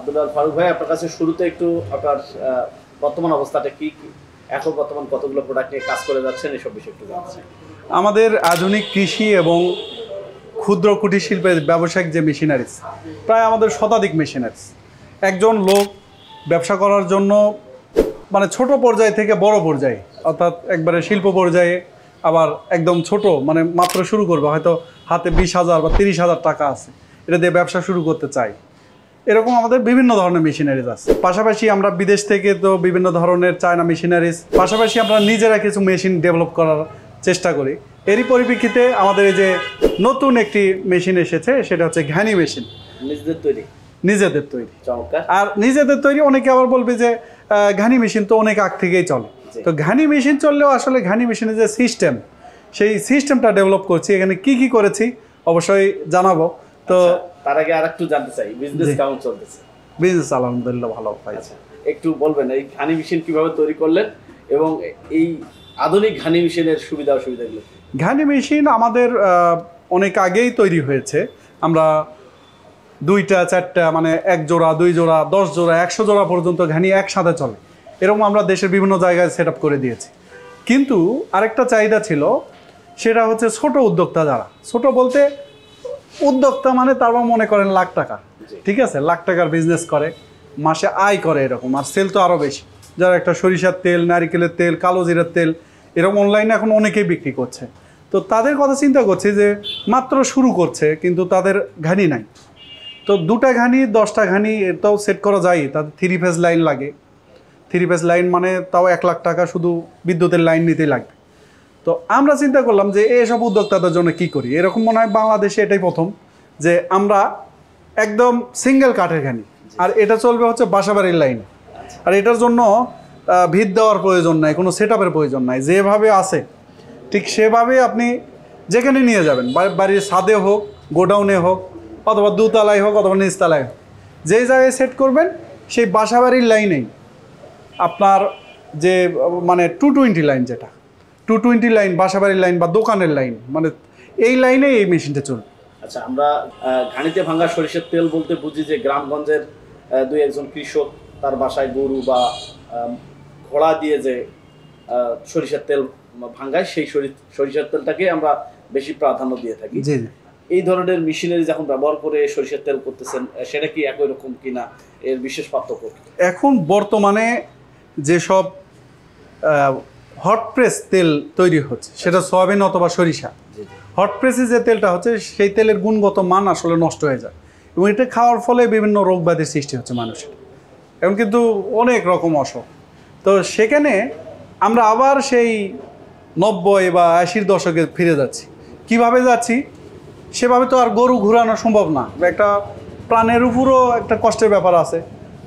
আব্দুল আল ফারুক ভাই, আপনার কাছে শুরুতে একটু আপনার বর্তমান অবস্থাটা কি, এখন বর্তমান কতগুলো প্রোডাক্ট নিয়ে কাজ করে যাচ্ছেন এসব বিষয়ে একটু জানছি। আমাদের আধুনিক কৃষি এবং ক্ষুদ্র কুটির শিল্পের ব্যবসায়িক যে মেশিনারিজ, প্রায় আমাদের শতাধিক মেশিনারিজ। একজন লোক ব্যবসা করার জন্য মানে ছোট পর্যায় থেকে বড় পর্যায়ে, অর্থাৎ একবারে শিল্প পর্যায়ে, আবার একদম ছোট মানে মাত্র শুরু করবে, হয়তো হাতে 20,000 বা 30,000 টাকা আছে, এটা দিয়ে ব্যবসা শুরু করতে চাই, এরকম আমাদের বিভিন্ন ধরনের মেশিনারিজ আছে। পাশাপাশি আমরা বিদেশ থেকে তো বিভিন্ন ধরনের চায়না মেশিনারিজ, পাশাপাশি আমরা নিজেরা কিছু মেশিন ডেভেলপ করার চেষ্টা করি। এরই পরিপ্রেক্ষিতে আমাদের এই যে নতুন একটি মেশিন এসেছে, সেটা হচ্ছে ঘানি মেশিন। নিজেদের তৈরি? নিজেদের তৈরি। চমৎকার। আর নিজেদের তৈরি, অনেকে আবার বলবে যে ঘানি মেশিন তো অনেক আগ থেকেই চলে। তো ঘানি মেশিন চললেও আসলে ঘানি মেশিনের যে সিস্টেম, সেই সিস্টেমটা ডেভেলপ করছি। এখানে কি কি করেছি অবশ্যই জানাবো। তো তার আগে আরেকটু জানতে চাই, বিজনেস কেমন চলতেছে? বিজনেস আলহামদুলিল্লাহ ভালো পাইছে। একটু বলবেন এই ঘানি মেশিন কিভাবে তৈরি করলেন এবং এই আধুনিক ঘানি মেশিনের সুবিধা অসুবিধাগুলো? ঘানি মেশিন আমাদের অনেক আগেই তৈরি হয়েছে। আমরা 2টা 4টা মানে 1 জোড়া 2 জোড়া 10 জোড়া 100 জোড়া পর্যন্ত ঘানি একসাথে চলে, এরকম আমরা দেশের বিভিন্ন জায়গায় সেট আপ করে দিয়েছি। কিন্তু আরেকটা চাহিদা ছিল, সেটা হচ্ছে ছোট উদ্যোক্তা। যারা ছোট বলতে উদ্যোক্তা মানে তারপর মনে করেন লাখ টাকা, ঠিক আছে, লাখ টাকার বিজনেস করে, মাসে আয় করে এরকম, আর সেল তো আরও বেশি। যারা একটা সরিষার তেল, নারিকেলের তেল, কালো জিরার তেল এরকম অনলাইনে এখন অনেকেই বিক্রি করছে। তো তাদের কথা চিন্তা করছি যে মাত্র শুরু করছে কিন্তু তাদের ঘানি নাই। তো 2টা ঘানি 10টা ঘানি এটাও সেট করা যায়। তাদের 3 ফেজ লাইন লাগে। 3 ফেজ লাইন মানে তাও 1 লাখ টাকা শুধু বিদ্যুতের লাইন নিতেই লাগবে। তো আমরা চিন্তা করলাম যে এইসব উদ্যোক্তাদের জন্য কি করি। এরকম মনে হয় বাংলাদেশে এটাই প্রথম যে আমরা একদম সিঙ্গেল কাঠের ঘানি, আর এটা চলবে হচ্ছে বাসাবাড়ির লাইন। আর এটার জন্য ভিত দেওয়ার প্রয়োজন নাই, কোনো সেট আপের প্রয়োজন নাই। যেভাবে আছে ঠিক সেভাবে আপনি যেখানে নিয়ে যাবেন, বাড়ির ছাদে হোক, গোডাউনে হোক, অথবা 2 তলায় হোক, অথবা নিচ তলায় হোক, যেই জায়গায় সেট করবেন সেই বাসাবাড়ির লাইনেই আপনার যে মানে 220 লাইন, যেটা 220 লাইন বাসাবাড়ির লাইন বা দোকানের লাইন, মানে এই লাইনে এই মেশিনটা চলবে। আচ্ছা, আমরা ঘানিতে ভাঙা সরিষার তেল বলতে বুঝি যে গ্রামগঞ্জের 2-1 কৃষক তার বাসায় গরু বা ঘোড়া দিয়ে যে সরিষার তেল ভাঙায়, সেই সরিষার তেলটাকে আমরা বেশি প্রাধান্য দিয়ে থাকি। জি জি। এই ধরনের মেশিনারি যখন ব্যবহার করে সরিষার তেল করতেছেন, সেটা কি একই রকম কিনা, এর বিশেষ পার্থক্য? এখন বর্তমানে যেসব হট প্রেস তেল তৈরি হচ্ছে, সেটা সয়াবিন অথবা সরিষা, হট প্রেসে যে তেলটা হচ্ছে সেই তেলের গুণগত মান আসলে নষ্ট হয়ে যায়, এবং এটা খাওয়ার ফলে বিভিন্ন রোগ ব্যাধির সৃষ্টি হচ্ছে মানুষের, এখন কিন্তু অনেক রকম অসুখ। তো সেখানে আমরা আবার সেই 90 বা 80-র দশকে ফিরে যাচ্ছি। কিভাবে যাচ্ছি? সেভাবে তো আর গরু ঘুরানো সম্ভব না, একটা প্রাণের উপরও একটা কষ্টের ব্যাপার আছে।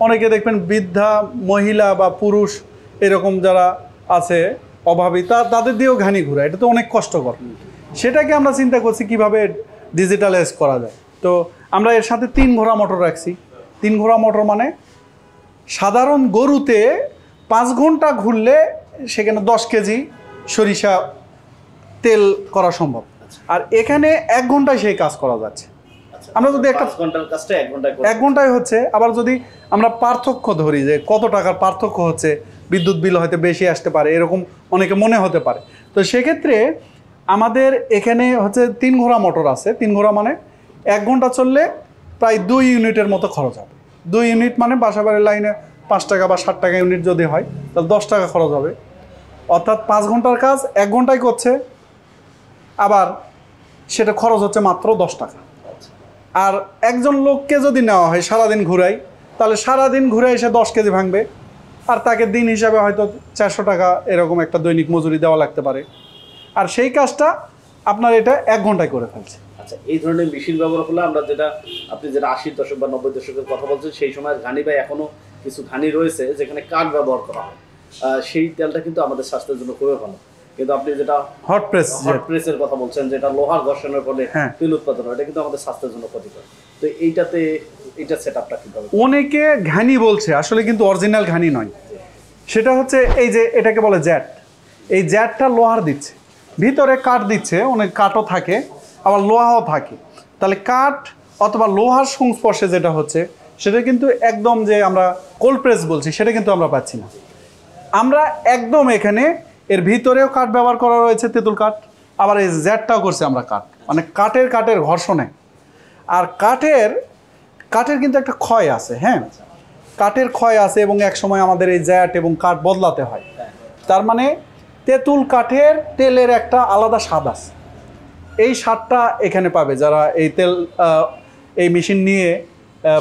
অনেকে দেখবেন বৃদ্ধা মহিলা বা পুরুষ এরকম যারা আছে অভাবী, তাদের দিয়েও ঘানি ঘুরা, এটা তো অনেক কষ্টকর। সেটাকে আমরা চিন্তা করছি কিভাবে ডিজিটালাইজ করা যায়। তো আমরা এর সাথে 3 ঘোড়া মোটর রাখছি। 3 ঘোড়া মোটর মানে সাধারণ গরুতে 5 ঘন্টা ঘুরলে সেখানে 10 কেজি সরিষা তেল করা সম্ভব, আর এখানে 1 ঘন্টায় সেই কাজ করা যাচ্ছে। আমরা যদি একটা 5 ঘন্টার কাজটা 1 ঘন্টায় 1 ঘন্টায় হচ্ছে। আবার যদি আমরা পার্থক্য ধরি যে কত টাকার পার্থক্য হচ্ছে, বিদ্যুৎ বিল হয়তো বেশি আসতে পারে, এরকম অনেকে মনে হতে পারে। তো সেক্ষেত্রে আমাদের এখানে হচ্ছে 3 ঘোড়া মোটর আছে। 3 ঘোড়া মানে 1 ঘন্টা চললে প্রায় 2 ইউনিটের মতো খরচ হবে। 2 ইউনিট মানে বাসাবাড়ির লাইনে 5 টাকা বা 60 টাকা ইউনিট যদি হয় তাহলে 10 টাকা খরচ হবে। অর্থাৎ 5 ঘন্টার কাজ 1 ঘন্টায় করছে, আবার সেটা খরচ হচ্ছে মাত্র 10 টাকা। আর একজন লোককে যদি নেওয়া হয় সারাদিন ঘুরাই, তাহলে সারাদিন ঘুরে এসে 10 কেজি ভাঙবে, আর তাকে দিন হিসাবে হয়তো 400 টাকা এরকম একটা দৈনিক মজুরি দেওয়া লাগতে পারে। আর সেই কাজটা আপনার এটা 1 ঘন্টায় করে ফেলছে। আচ্ছা, এই ধরনের মেশিন ব্যবহার করলে আমরা আপনি যেটা 80-র দশক বা 90-র দশকের কথা বলছেন, সেই সময়ের ঘানি বা এখনো কিছু ঘানি রয়েছে যেখানে কাঠ ব্যবহার করা হয়, সেই তেলটা কিন্তু আমাদের স্বাস্থ্যের জন্য খুবই ভালো। কিন্তু আপনি যেটা হট প্রেসের কথা বলছেন, যেটা লোহার ঘর্ষণের ফলে তেল উৎপাদন হয়, এটা কিন্তু আমাদের স্বাস্থ্যের জন্য ক্ষতিকর। তো এইটা সেটআপটা কিভাবে? অনেকে ঘানি বলছে, আসলে কিন্তু অরিজিনাল ঘানি নয়। সেটা হচ্ছে এই যে এটাকে বলে জ্যাট। এই জ্যাটটা লোহার দিচ্ছে, ভিতরে কাঠ দিচ্ছে, অনেক কাঠও থাকে আবার লোহাও থাকে। তাহলে কাঠ অথবা লোহার সংস্পর্শে যেটা হচ্ছে সেটা কিন্তু একদম যে আমরা কোল্ড প্রেস বলছি সেটা কিন্তু আমরা পাচ্ছি না। আমরা একদম এখানে এর ভিতরেও কাঠ ব্যবহার করা রয়েছে, তেঁতুল কাঠ, আবার এই জ্যাটটাও করছে আমরা কাঠ, মানে কাঠের ঘর্ষণে। আর কাঠের কিন্তু একটা ক্ষয় আছে, হ্যাঁ, কাঠের ক্ষয় আছে এবং এক সময় আমাদের এই জ্যাট এবং কাঠ বদলাতে হয়। তার মানে তেঁতুল কাঠের তেলের একটা আলাদা স্বাদ আছে। এই স্বাদটা এখানে পাবে যারা এই তেল এই মেশিন নিয়ে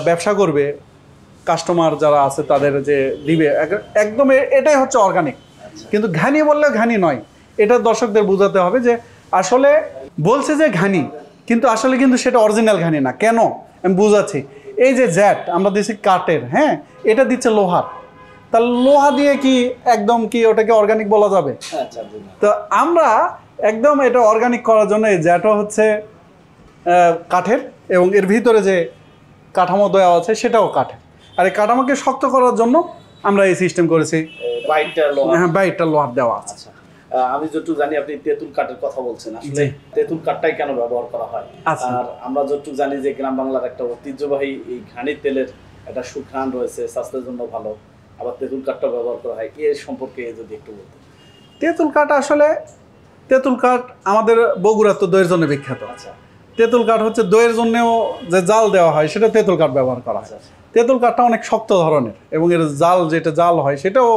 ব্যবসা করবে, কাস্টমার যারা আছে তাদের যে দিবে, একদম এটাই হচ্ছে অর্গানিক। কিন্তু ঘানি বললে ঘানি নয়, এটা দর্শকদের বোঝাতে হবে যে আসলে বলছে যে ঘানি, কিন্তু আসলে কিন্তু সেটা অরিজিনাল ঘানি না। কেন আমি বুঝাচ্ছি। এই যে জ্যাট আমরা দিচ্ছি কাঠের, হ্যাঁ, এটা দিচ্ছে লোহার। তা লোহা দিয়ে কি একদম কি ওটাকে অর্গানিক বলা যাবে? তো আমরা একদম এটা অর্গানিক করার জন্য এই জ্যাটও হচ্ছে কাঠের, এবং এর ভিতরে যে কাঠামো দেওয়া আছে সেটাও কাঠের। আর এই কাঠামোকে শক্ত করার জন্য আমরা এই সিস্টেম করেছি, হ্যাঁ, বাইটটা লোহার দেওয়া আছে। আমি যতটুকু জানি আপনি তেঁতুল কাঠের কথা বলছেন, আসলে তেঁতুল কাঠটাই কেন ব্যবহার করা হয়? আর আমরা যতটুকু জানি যে গ্রাম বাংলার একটা ঐতিহ্যবাহী এই ঘানি তেলের একটা সুঘ্রাণ রয়েছে, স্বাস্থ্যের জন্য ভালো, আবার তেঁতুল কাঠটা ব্যবহার করা হয়, এর সম্পর্কে যদি একটু বলতেন। তেঁতুল কাঠ আসলে তেঁতুল কাঠ আমাদের বগুড়া তো দইয়ের জন্য বিখ্যাত। আচ্ছা, তেঁতুল কাঠ হচ্ছে দইয়ের জন্যও যে জাল দেওয়া হয় সেটা তেঁতুল কাঠ ব্যবহার করা হয়। তেঁতুল কাঠটা অনেক শক্ত ধরনের এবং এর জাল হয় সেটাও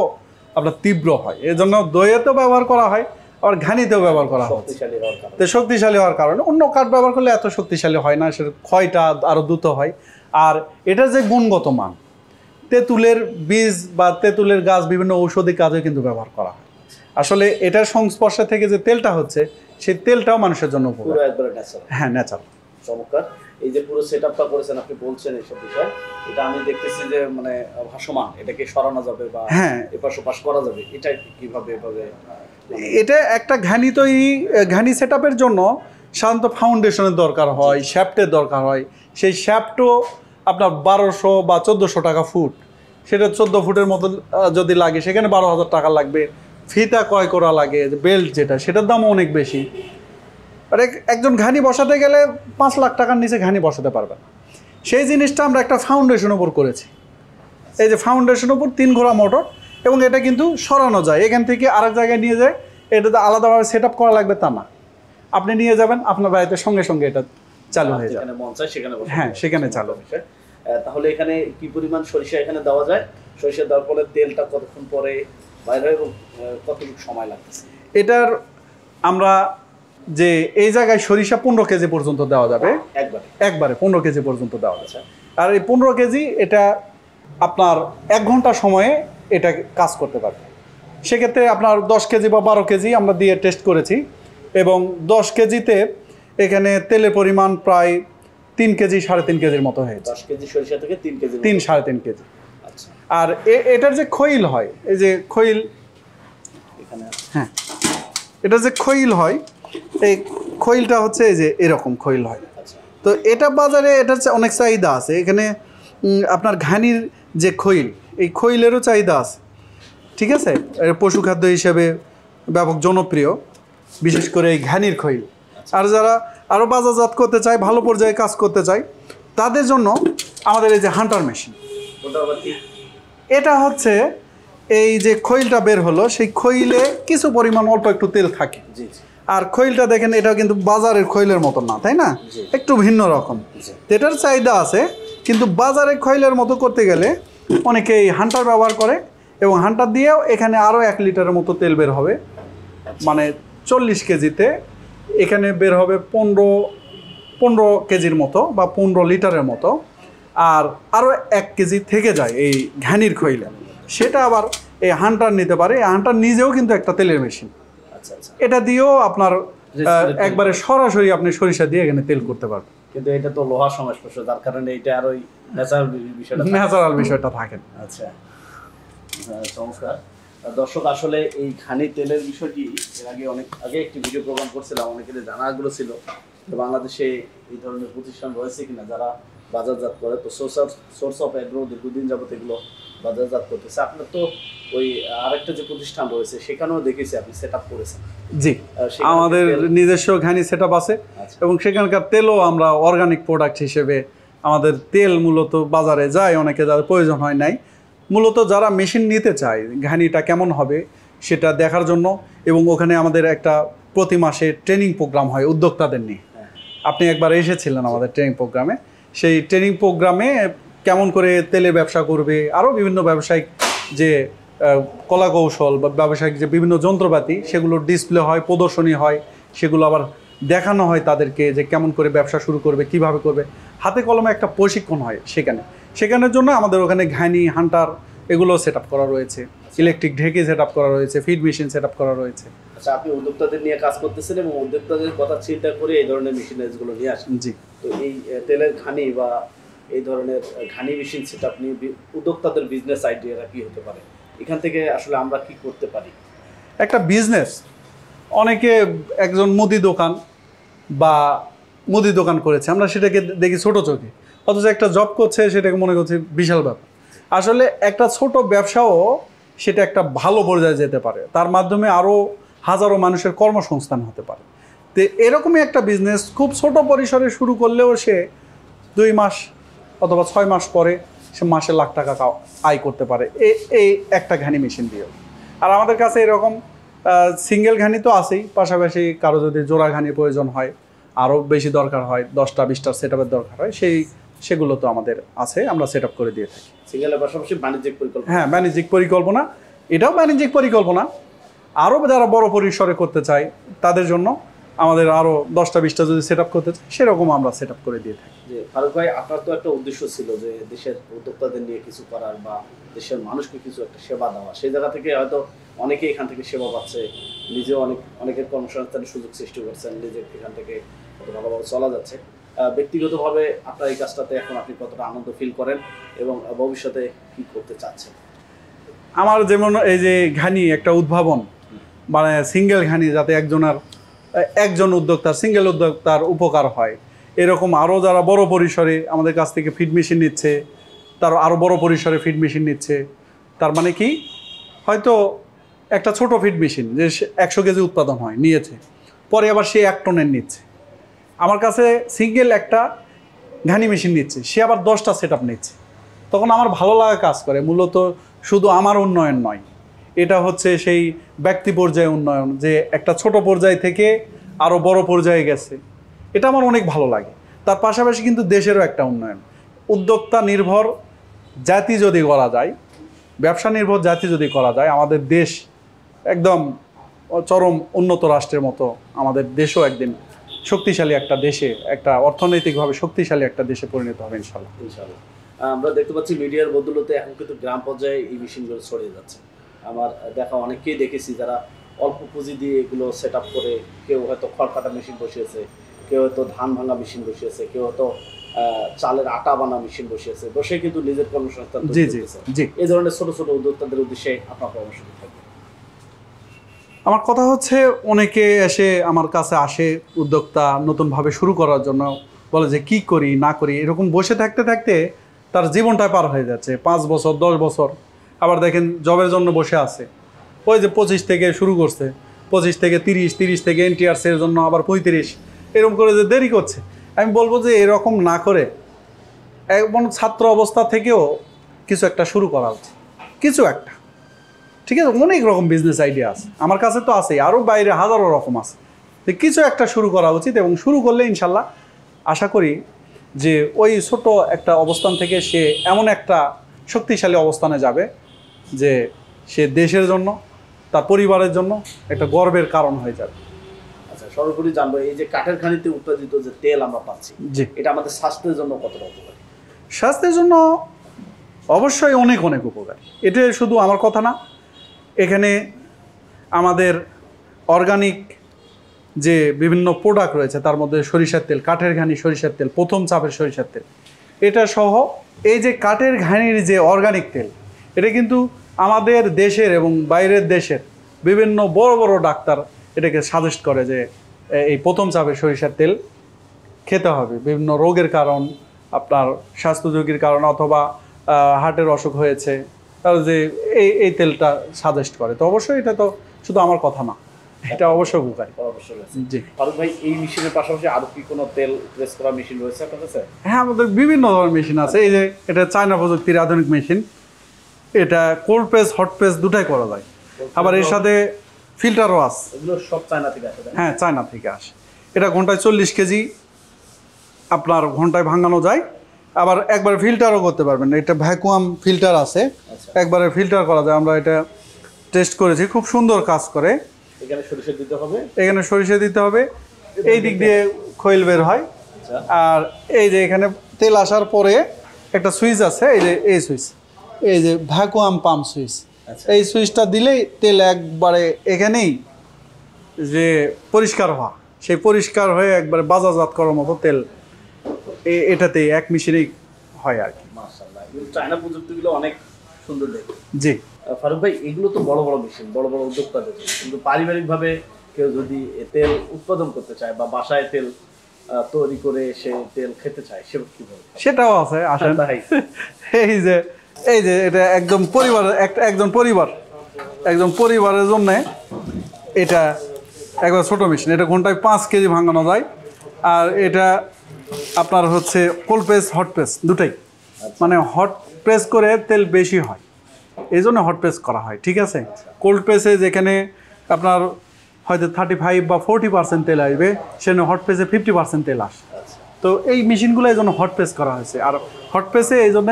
আপনার তীব্র হয়, এই জন্য দইয়েতেও ব্যবহার করা হয়, আবার ঘানিতেও ব্যবহার করা হয়। শক্তিশালী হওয়ার কারণে অন্য কাঠ ব্যবহার করলে এত শক্তিশালী হয় না, সেটা ক্ষয়টা আরও দ্রুত হয়। আর এটার যে গুণগত মান, তেঁতুলের বীজ বা তেঁতুলের গাছ বিভিন্ন ঔষধি কাজে কিন্তু ব্যবহার করা হয়। আসলে এটার সংস্পর্শে থেকে যে তেলটা হচ্ছে সেই তেলটাও মানুষের জন্য পুরো একবারে ন্যাচারাল। হ্যাঁ, ন্যাচারাল। চমৎকার। এই যে পুরো সেটআপটা করেছেন, আপনি বলছেন এইসব বিষয়, এটা আমি দেখতেছি যে মানে ভাসমান, এটাকে সরানো যাবে বা হ্যাঁ এপাশ ওপাশ করা যাবে, এটা কিভাবে এভাবে? এটা একটা ঘানি সেটআপের জন্য সাধারণত ফাউন্ডেশনের দরকার হয়, শ্যাফটের দরকার হয়। সেই শ্যাফটও আপনার 1200 বা 1400 টাকা ফুট, সেটা 14 ফুটের মতো যদি লাগে সেখানে 12,000 টাকা লাগবে। ফিতা ক্রয় করা লাগে, বেল্ট যেটা, সেটার দামও অনেক বেশি। আর একজন ঘানি বসাতে গেলে 5 লাখ টাকার নিচে ঘানি বসাতে পারবে না। সেই জিনিসটা আমরা একটা ফাউন্ডেশনের উপর করেছি। এই যে ফাউন্ডেশনের উপর 3 ঘোড়া মোটর, এবং এটা কিন্তু সরানো যায়, এখান থেকে আরেক জায়গায় নিয়ে যায়। এটাতে আলাদাভাবে সেট আপ করা লাগবে তা না, আপনি নিয়ে যাবেন আপনার বাড়িতে, সঙ্গে সঙ্গে এটা চালু হয়ে যাবে। হ্যাঁ, সেখানে চালু। তাহলে এখানে কি পরিমাণ সরিষা এখানে দেওয়া যায়? সরিষা দেওয়ার পরে তেলটা কতক্ষণ পরে বাইরে হয় এবং কতটুকু সময় লাগতেছে? এটার আমরা যে এই জায়গায় সরিষা 15 কেজি পর্যন্ত দেওয়া যাবে, একবারে 15 কেজি পর্যন্ত দেওয়া যাচ্ছে। আর এই 15 কেজি এটা আপনার 1 ঘন্টা সময়ে এটা কাজ করতে পারবে। সেক্ষেত্রে আপনার 10 কেজি বা 12 কেজি আমরা দিয়ে টেস্ট করেছি, এবং 10 কেজিতে এখানে তেলের পরিমাণ প্রায় 3 কেজি 3.5 কেজির মতো হয়েছে। 10 কেজি সরিষা থেকে 3 কেজি, 3-3.5 কেজি। আচ্ছা। আর এটার যে খৈল হয়, এই যে খৈল এখানে, হ্যাঁ, এটা যে খৈল হয়, এই খৈলটা হচ্ছে এই যে এরকম খৈল হয়। তো এটা বাজারে এটার অনেক চাহিদা আছে। এখানে আপনার ঘানির যে খৈল, এই খৈলেরও চাহিদা আছে, ঠিক আছে। পশুখাদ্য হিসেবে ব্যাপক জনপ্রিয়, বিশেষ করে এই ঘানির খৈল। আর যারা আরও বাজারজাত করতে চায়, ভালো পর্যায়ে কাজ করতে চায়, তাদের জন্য আমাদের এই যে হান্টার মেশিন, এটা হচ্ছে এই যে খৈলটা বের হলো, সেই খৈলে কিছু পরিমাণ অল্প একটু তেল থাকে। আর খৈলটা দেখেন, এটা কিন্তু বাজারের খৈলের মতো না, তাই না, একটু ভিন্ন রকম। এটার চাহিদা আছে, কিন্তু বাজারের খৈলের মতো করতে গেলে অনেকেই হান্টার ব্যবহার করে, এবং হান্টার দিয়েও এখানে আরও 1 লিটারের মতো তেল বের হবে। মানে 40 কেজিতে এখানে বের হবে 15 কেজির মতো বা 15 লিটারের মতো। আর আরও 1 কেজি থেকে যায় এই ঘানির খৈলে, সেটা আবার এই হান্টার নিতে পারে। এই হান্টার নিজেও কিন্তু একটা তেলের মেশিন। এটা দিয়েও আপনার একবারে সরাসরি আপনি সরিষা দিয়ে এখানে তেল করতে পারবেন। কিন্তু এটা তো লোহার সংস্পর্শ, যার কারণে এটা আর ওই ন্যাচারাল বিষয়টা থাকে। আচ্ছা, চমৎকার। দর্শক, আসলে এই ঘানি তেলের বিষয়টি এর অনেক আগে একটি ভিডিও প্রোগ্রাম করছিলাম, অনেকের জানা আগ্রহ ছিল বাংলাদেশে এই ধরনের প্রতিষ্ঠান রয়েছে কিনা যারা বাজারজাত করে। তো সোর্স অফ এগ্রো দীর্ঘদিন যাবত এগুলো বাজারজাত করতেছে। আপনার তো ওই আরেকটা যে প্রতিষ্ঠান রয়েছে সেখানেও দেখেছি আপনি সেট আপ করেছেন। জি, আমাদের নিজস্ব ঘানি সেট আপ আছে, এবং সেখানকার তেলও আমরা অর্গানিক প্রোডাক্ট হিসেবে আমাদের তেল মূলত বাজারে যায় অনেকে, যাদের প্রয়োজন হয় নাই, মূলত যারা মেশিন নিতে চায় ঘানিটা কেমন হবে সেটা দেখার জন্য। এবং ওখানে আমাদের একটা প্রতি মাসে ট্রেনিং প্রোগ্রাম হয় উদ্যোক্তাদের নিয়ে। আপনি একবার এসেছিলেন আমাদের ট্রেনিং প্রোগ্রামে। সেই ট্রেনিং প্রোগ্রামে কেমন করে তেলের ব্যবসা করবে, আরও বিভিন্ন ব্যবসায়িক যে কলা কৌশল বা ব্যবসায়িক যে বিভিন্ন যন্ত্রপাতি, সেগুলোর ডিসপ্লে হয়, প্রদর্শনী হয়, সেগুলো আবার দেখানো হয় তাদেরকে যে কেমন করে ব্যবসা শুরু করবে, কিভাবে করবে। হাতে কলমে একটা প্রশিক্ষণ হয় সেখানের জন্য আমাদের ওখানে ঘানি, হান্টার এগুলো সেট আপ করা রয়েছে, ইলেকট্রিক ঢেকি সেট আপ করা রয়েছে, ফিড মেশিন সেট আপ করা রয়েছে। আচ্ছা, আপনি উদ্যোক্তাদের নিয়ে কাজ করতেছেন এবং উদ্যোক্তাদের কথা চিন্তা করে এই ধরনের মেশিনারিজগুলো নিয়ে আসেন। জি। তো এই তেলের ঘানি বা এই ধরনের ঘানি মেশিন সেট আপ নিয়ে উদ্যোক্তাদের বিজনেস আইডিয়াটা কি হতে পারে? এখান থেকে আসলে আমরা কি করতে পারি? একটা বিজনেস, অনেকে একজন মুদি দোকান করেছে, আমরা সেটাকে দেখি ছোট চোখে, অথচ একটা জব করছে সেটাকে মনে করছি বিশাল ব্যাপার। আসলে একটা ছোট ব্যবসাও সেটা একটা ভালো পর্যায়ে যেতে পারে, তার মাধ্যমে আরও হাজারো মানুষের কর্মসংস্থান হতে পারে। তো এরকমই একটা বিজনেস খুব ছোট পরিসরে শুরু করলেও সে 2 মাস অথবা 6 মাস পরে সে মাসে লাখ টাকা আয় করতে পারে এই একটা ঘানি মেশিন দিয়েও। আর আমাদের কাছে এরকম সিঙ্গেল ঘানি তো আছেই, পাশাপাশি কারো যদি জোড়া ঘানির প্রয়োজন হয়, আরও বেশি দরকার হয়, 10টা 20টা সেট আপের দরকার হয়, সেগুলো তো আমাদের আছে, আমরা সেট আপ করে দিয়ে থাকি। সিঙ্গেলের পাশাপাশি বাণিজ্যিক পরিকল্পনা? হ্যাঁ, বাণিজ্যিক পরিকল্পনা, এটাও বাণিজ্যিক পরিকল্পনা। আরও যারা বড় পরিসরে করতে চায় তাদের জন্য আমাদের আরও 10টা 20টা যদি সেট আপ করতে চায়, সেরকম আমরা সেট আপ করে দিয়ে থাকি। যে ফারুক ভাই, আপনার তো একটা উদ্দেশ্য ছিল যে দেশের উদ্যোক্তাদের নিয়ে কিছু করার বা দেশের মানুষকে কিছু একটা সেবা দেওয়া। সেই জায়গা থেকে হয়তো অনেকেই এখান থেকে সেবা পাচ্ছে, নিজেও অনেকের কর্মসংস্থানের সুযোগ সৃষ্টি করছেন, নিজে এখান থেকে কত ভালোভাবে চলা যাচ্ছে। ব্যক্তিগতভাবে আপনার এই কাজটাতে এখন আপনি কতটা আনন্দ ফিল করেন এবং ভবিষ্যতে কি করতে চাচ্ছেন? আমার যেমন এই যে ঘানি একটা উদ্ভাবন, মানে সিঙ্গেল ঘানি, যাতে একজন উদ্যোক্তার, সিঙ্গেল উদ্যোক্তার উপকার হয়, এরকম আরও যারা বড় পরিসরে আমাদের কাছ থেকে ফিড মেশিন নিচ্ছে, তার আরও বড় পরিসরে ফিড মেশিন নিচ্ছে। তার মানে কি, হয়তো একটা ছোট ফিড মেশিন যে 100 কেজি উৎপাদন হয় নিয়েছে, পরে আবার সে 1 টনের নিচ্ছে। আমার কাছে সিঙ্গেল একটা ঘানি মেশিন নিচ্ছে, সে আবার 10টা সেট আপ নিচ্ছে। তখন আমার ভালো লাগা কাজ করে। মূলত শুধু আমার উন্নয়ন নয়, এটা হচ্ছে সেই ব্যক্তি পর্যায়ে উন্নয়ন, যে একটা ছোট পর্যায় থেকে আরও বড় পর্যায়ে গেছে, এটা আমার অনেক ভালো লাগে। তার পাশাপাশি কিন্তু দেশেরও একটা উন্নয়ন। উদ্যোক্তা নির্ভর জাতি যদি করা যায়, ব্যবসা নির্ভর জাতি যদি করা যায়, আমাদের দেশ একদম চরম উন্নত রাষ্ট্রের মতো আমাদের দেশও একদিন শক্তিশালী একটা দেশে, একটা অর্থনৈতিকভাবে শক্তিশালী একটা দেশে পরিণত হবে ইনশাল্লাহ। ইনশাআল্লাহ। আমরা দেখতে পাচ্ছি মিডিয়ার বদৌলতে এখন কিন্তু গ্রাম পর্যায়ে এই মেশিনগুলো ছড়িয়ে যাচ্ছে। আমার দেখা অনেককেই দেখেছি যারা অল্প পুঁজি দিয়ে এগুলো সেট আপ করে, কেউ হয়তো খড় কাটা মেশিন বসিয়েছে, কেউ হয়তো ধান ভাঙা মেশিন বসিয়েছে, কেউ হয়তো চালের আটা বানা মেশিন বসিয়েছে, বসে কিন্তু নিজের কর্মসংস্থান তৈরি করতেছে। জি। এই ধরনের ছোট ছোট উদ্যোক্তাদের উদ্দেশ্যে আপনার পরামর্শ কি থাকবে? আমার কথা হচ্ছে, অনেকে এসে আমার কাছে আসে উদ্যোক্তা নতুনভাবে শুরু করার জন্য, বলে যে কি করি না করি, এরকম বসে থাকতে থাকতে তার জীবনটা পার হয়ে যাচ্ছে, 5 বছর 10 বছর। আবার দেখেন জবের জন্য বসে আছে, ওই যে 25 থেকে শুরু করছে, 25 থেকে 30, 30 থেকে এনটিআরসির জন্য আবার 35, এরকম করে যে দেরি করছে। আমি বলবো যে এরকম না করে এমন ছাত্র অবস্থা থেকেও কিছু একটা শুরু করা উচিত, কিছু একটা। ঠিক আছে, অনেক রকম বিজনেস আইডিয়া আছে, আমার কাছে তো আছেই, আরও বাইরে হাজারো রকম আছে। তো কিছু একটা শুরু করা উচিত, এবং শুরু করলে ইনশাল্লাহ আশা করি যে ওই ছোট একটা অবস্থান থেকে সে এমন একটা শক্তিশালী অবস্থানে যাবে যে সে দেশের জন্য, তার পরিবারের জন্য একটা গর্বের কারণ হয়ে যাবে। আচ্ছা, সর্বোপরি জানবো, এই যে কাঠের খনিতে উৎপাদিত যে তেল আমরা পাচ্ছি, জি, এটা আমাদের স্বাস্থ্যের জন্য কতটা উপকারী? স্বাস্থ্যের জন্য অবশ্যই অনেক অনেক উপকারী। এটা শুধু আমার কথা না, এখানে আমাদের অর্গানিক যে বিভিন্ন প্রোডাক্ট রয়েছে, তার মধ্যে সরিষার তেল, কাঠের ঘানি সরিষার তেল, প্রথম চাপের সরিষার তেল, এটা সহ এই যে কাঠের ঘানির যে অর্গানিক তেল, এটা কিন্তু আমাদের দেশের এবং বাইরের দেশের বিভিন্ন বড় বড় ডাক্তার এটাকে সাজেস্ট করে যে এই প্রথম চাপের সরিষার তেল খেতে হবে বিভিন্ন রোগের কারণ, আপনার স্বাস্থ্য ঝুঁকির কারণ, অথবা হার্টের অসুখ হয়েছে, তাহলে যে এই তেলটা সাজেস্ট করে। তো অবশ্যই এটা তো শুধু আমার কথা না, এটা অবশ্যই উপকারী। অবশ্যই রয়েছে। জি। ফারুক ভাই, এই মেশিনের পাশাপাশি আরো কি কোনো তেল প্রেস করা মেশিন রয়েছে আপনার কাছে? হ্যাঁ, আমাদের বিভিন্ন ধরনের মেশিন আছে। এই যে এটা চায়না প্রযুক্তির আধুনিক মেশিন। এটা কোল্ড প্রেস হট প্রেস দুটাই করা যায়, আবার এর সাথে ফিল্টারও আছে। এগুলো সব চায়না থেকে আসে, তাই না? হ্যাঁ, চায়না থেকে আসে। এটা ঘন্টায় 40 কেজি আপনার ঘন্টায় ভাঙানো যায়, আবার একবার ফিল্টারও করতে পারবেন। এটা ভ্যাকুয়াম ফিল্টার আছে, আচ্ছা। একবারে ফিল্টার করা যায়। আমরা এটা টেস্ট করেছি, খুব সুন্দর কাজ করে। এখানে সরিষা দিতে হবে, এখানে সরিষা দিতে হবে, এই দিক দিয়ে খৈল বের হয়। আচ্ছা। আর এই যে এখানে তেল আসার পরে একটা সুইচ আছে, এই যে এই সুইচ, এই যে ভ্যাকুয়াম পাম্প সুইচ। আচ্ছা। এই সুইচটা দিলেই তেল একবারে এখানেই যে পরিষ্কার হওয়া, সেই পরিষ্কার হয়ে একবারে বাজারজাত করার মতো তেল এটাতে এক মেশিনেই হয় আর কি। মাশাআল্লাহ, এই চায়না প্রযুক্তিগুলো অনেক সুন্দর দেখতে। জি। ফারুক ভাই, এগুলো তো বড় বড় মেশিন, বড় বড় উদ্যোক্তাদের জন্য, কিন্তু পারিবারিকভাবে কেউ যদি তেল উৎপাদন করতে চায় বা বাসায় তেল তৈরি করে সে তেল খেতে চায়, সে কিভাবে? সেটাও আছে, আসেন। ভাই, এই যে এটা একদম পরিবারের একজন পরিবারের জন্য এটা একবার ছোট মেশিন। এটা ঘন্টায় 5 কেজি ভাঙানো যায়। আর এটা আপনার হচ্ছে কোল্ড প্রেস হট প্রেস দুটাই, মানে হট প্রেস করে তেল বেশি হয়, এই জন্য হট প্রেস করা হয়। ঠিক আছে, কোল্ড প্রেসে যেখানে আপনার হয়তো 35 বা 40% তেল আসবে, সেখানে হট প্রেসে 50% তেল আসে। তো এই মেশিনগুলো এই জন্য হট প্রেস করা হয়েছে। আর হট প্রেসে এই জন্য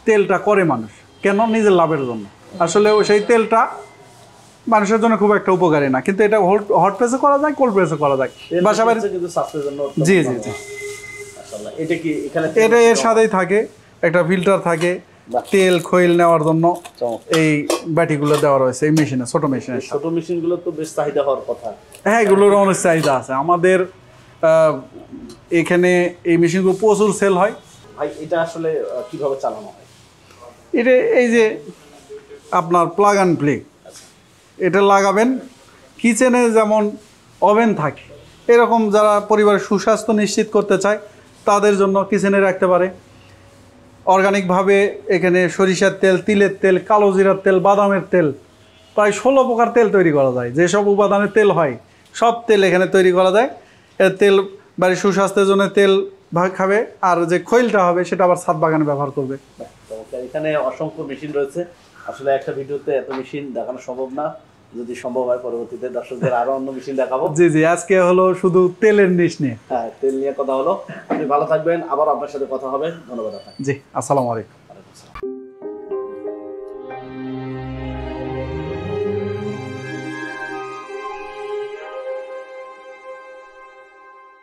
তেলটা করে মানুষ কেন? নিজের লাভের জন্য। আসলে সেই তেলটা মানুষের জন্য খুব একটা উপকারী না, কিন্তু এটা হট প্রেসে করা যায়, কোল্ড প্রেসে করা যায়। বাসা বাড়ি কিন্তু স্বাস্থ্যের জন্য জি জি জি। মাশাআল্লাহ, এটা কি এখানে এটা এর সাথেই থাকে, একটা ফিল্টার থাকে তেল খৈল নেওয়ার জন্য। এই বাটিগুলো দেওয়া রয়েছে এই মেশিনে, ছোট মেশিনের সাথে। ছোট মেশিনগুলো তো বেশ চাহিদা হওয়ার কথা। হ্যাঁ, এগুলোর অনেক চাহিদা আছে আমাদের এখানে। এই মেশিনগুলো প্রচুর সেল হয়। ভাই, এটা আসলে কিভাবে চালানো হয়? এটা এই যে আপনার প্লাগ অ্যান্ড প্লে, এটা লাগাবেন। কিচেনে যেমন ওভেন থাকে, এরকম যারা পরিবারের সুস্বাস্থ্য নিশ্চিত করতে চায় তাদের জন্য কিচেনে রাখতে পারে। অর্গানিকভাবে এখানে সরিষার তেল, তিলের তেল, কালো জিরার তেল, বাদামের তেল, প্রায় 16 প্রকার তেল তৈরি করা যায়। যেসব উপাদানের তেল হয় সব তেল এখানে তৈরি করা যায়। এর তেল বাড়ির সুস্বাস্থ্যের জন্য তেল খাবে, আর যে খৈলটা হবে সেটা আবার ছাদ বাগানে ব্যবহার করবে। এখানে অসংখ্য মেশিন রয়েছে। আসলে একটা ভিডিওতে এত মেশিন দেখানো সম্ভব না, যদি সম্ভব হয় পরবর্তীতে দর্শকদের আরো অন্য মেশিন দেখাবো। জি জি, আজকে হলো শুধু তেলের নিশ নিয়ে। হ্যাঁ, তেল নিয়ে কথা হলো। আপনি ভালো থাকবেন, আবার আপনার সাথে কথা হবে। ধন্যবাদ আপনাকে। জি, আসসালামু আলাইকুম। ওয়ালাইকুম আসসালাম।